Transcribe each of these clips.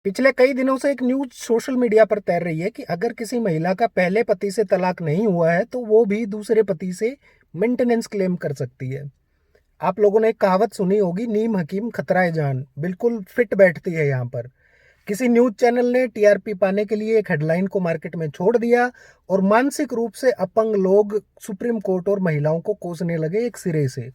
पिछले कई दिनों से एक न्यूज सोशल मीडिया पर तैर रही है कि अगर किसी महिला का पहले पति से तलाक नहीं हुआ है तो वो भी दूसरे पति से मेंटेनेंस क्लेम कर सकती है। आप लोगों ने एक कहावत सुनी होगी, नीम हकीम खतराए जान, बिल्कुल फिट बैठती है यहाँ पर। किसी न्यूज चैनल ने टीआरपी पाने के लिए एक हेडलाइन को मार्केट में छोड़ दिया और मानसिक रूप से अपंग लोग सुप्रीम कोर्ट और महिलाओं को कोसने लगे एक सिरे से।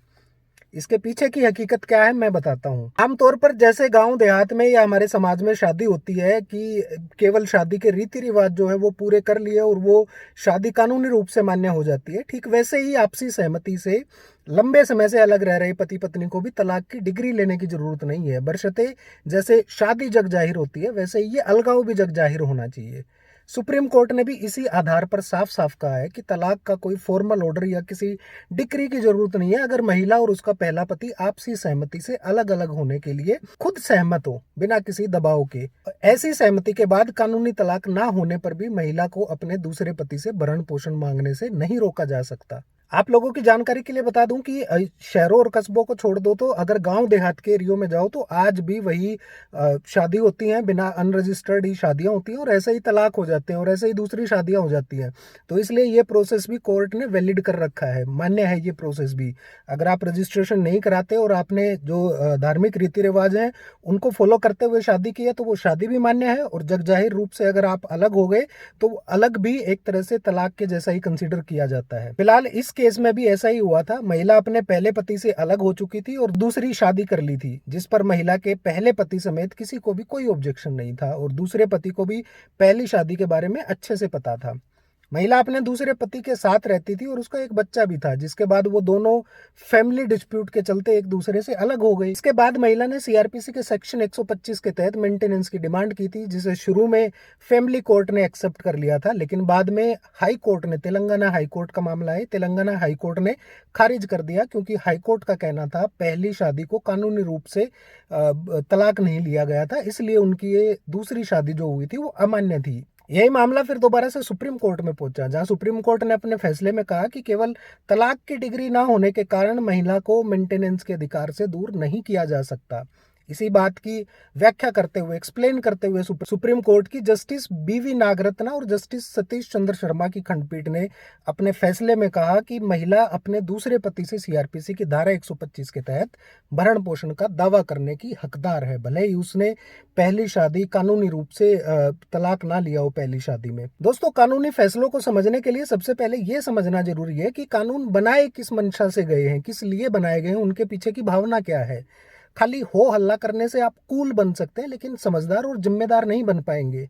इसके पीछे की हकीकत क्या है मैं बताता हूँ। आमतौर पर जैसे गांव देहात में या हमारे समाज में शादी होती है कि केवल शादी के रीति रिवाज जो है वो पूरे कर लिए और वो शादी कानूनी रूप से मान्य हो जाती है, ठीक वैसे ही आपसी सहमति से लंबे समय से अलग रह रहे पति पत्नी को भी तलाक की डिग्री लेने की जरूरत नहीं है, बशर्ते जैसे शादी जग जाहिर होती है वैसे ही ये अलगाव भी जग जाहिर होना चाहिए। सुप्रीम कोर्ट ने भी इसी आधार पर साफ साफ कहा है कि तलाक का कोई फॉर्मल ऑर्डर या किसी डिक्री की जरूरत नहीं है अगर महिला और उसका पहला पति आपसी सहमति से अलग अलग होने के लिए खुद सहमत हो, बिना किसी दबाव के। ऐसी सहमति के बाद कानूनी तलाक ना होने पर भी महिला को अपने दूसरे पति से भरण पोषण मांगने से नहीं रोका जा सकता। आप लोगों की जानकारी के लिए बता दूं कि शहरों और कस्बों को छोड़ दो तो अगर गांव देहात के एरियो में जाओ तो आज भी वही शादी होती हैं, बिना अनरजिस्टर्ड ही शादियां होती हैं और ऐसे ही तलाक हो जाते हैं और ऐसे ही दूसरी शादियां हो जाती हैं। तो इसलिए ये प्रोसेस भी कोर्ट ने वैलिड कर रखा है, मान्य है ये प्रोसेस भी। अगर आप रजिस्ट्रेशन नहीं कराते और आपने जो धार्मिक रीति रिवाज हैं उनको फॉलो करते हुए शादी की है तो वो शादी भी मान्य है, और जग जाहिर रूप से अगर आप अलग हो गए तो अलग भी एक तरह से तलाक के जैसा ही कंसीडर किया जाता है। फिलहाल इस केस में भी ऐसा ही हुआ था। महिला अपने पहले पति से अलग हो चुकी थी और दूसरी शादी कर ली थी, जिस पर महिला के पहले पति समेत किसी को भी कोई ऑब्जेक्शन नहीं था और दूसरे पति को भी पहली शादी के बारे में अच्छे से पता था। महिला अपने दूसरे पति के साथ रहती थी और उसका एक बच्चा भी था, जिसके बाद वो दोनों फैमिली डिस्प्यूट के चलते एक दूसरे से अलग हो गई। इसके बाद महिला ने सीआरपीसी के सेक्शन 125 के तहत मेंटेनेंस की डिमांड की थी, जिसे शुरू में फैमिली कोर्ट ने एक्सेप्ट कर लिया था, लेकिन बाद में हाई कोर्ट ने, तेलंगाना हाई कोर्ट का मामला है, तेलंगाना हाई कोर्ट ने खारिज कर दिया, क्योंकि हाई कोर्ट का कहना था पहली शादी को कानूनी रूप से तलाक नहीं लिया गया था, इसलिए उनकी ये दूसरी शादी जो हुई थी वो अमान्य थी। यही मामला फिर दोबारा से सुप्रीम कोर्ट में पहुंचा, जहां सुप्रीम कोर्ट ने अपने फैसले में कहा कि केवल तलाक की डिग्री ना होने के कारण महिला को मेंटेनेंस के अधिकार से दूर नहीं किया जा सकता। इसी बात की व्याख्या करते हुए, एक्सप्लेन करते हुए सुप्रीम कोर्ट की जस्टिस बीवी नागरत्ना और जस्टिस सतीश चंद्र शर्मा की खंडपीठ ने अपने फैसले में कहा कि महिला अपने दूसरे पति से सीआरपीसी की धारा 125 के तहत भरण पोषण का दावा करने की हकदार है, भले ही उसने पहली शादी कानूनी रूप से तलाक ना लिया हो पहली शादी में। दोस्तों, कानूनी फैसलों को समझने के लिए सबसे पहले यह समझना जरूरी है कि कानून बनाए किस मंशा से गए हैं, किस लिए बनाए गए हैं, उनके पीछे की भावना क्या है। खाली हो हल्ला करने से आप कूल बन सकते हैं लेकिन समझदार और जिम्मेदार नहीं बन पाएंगे।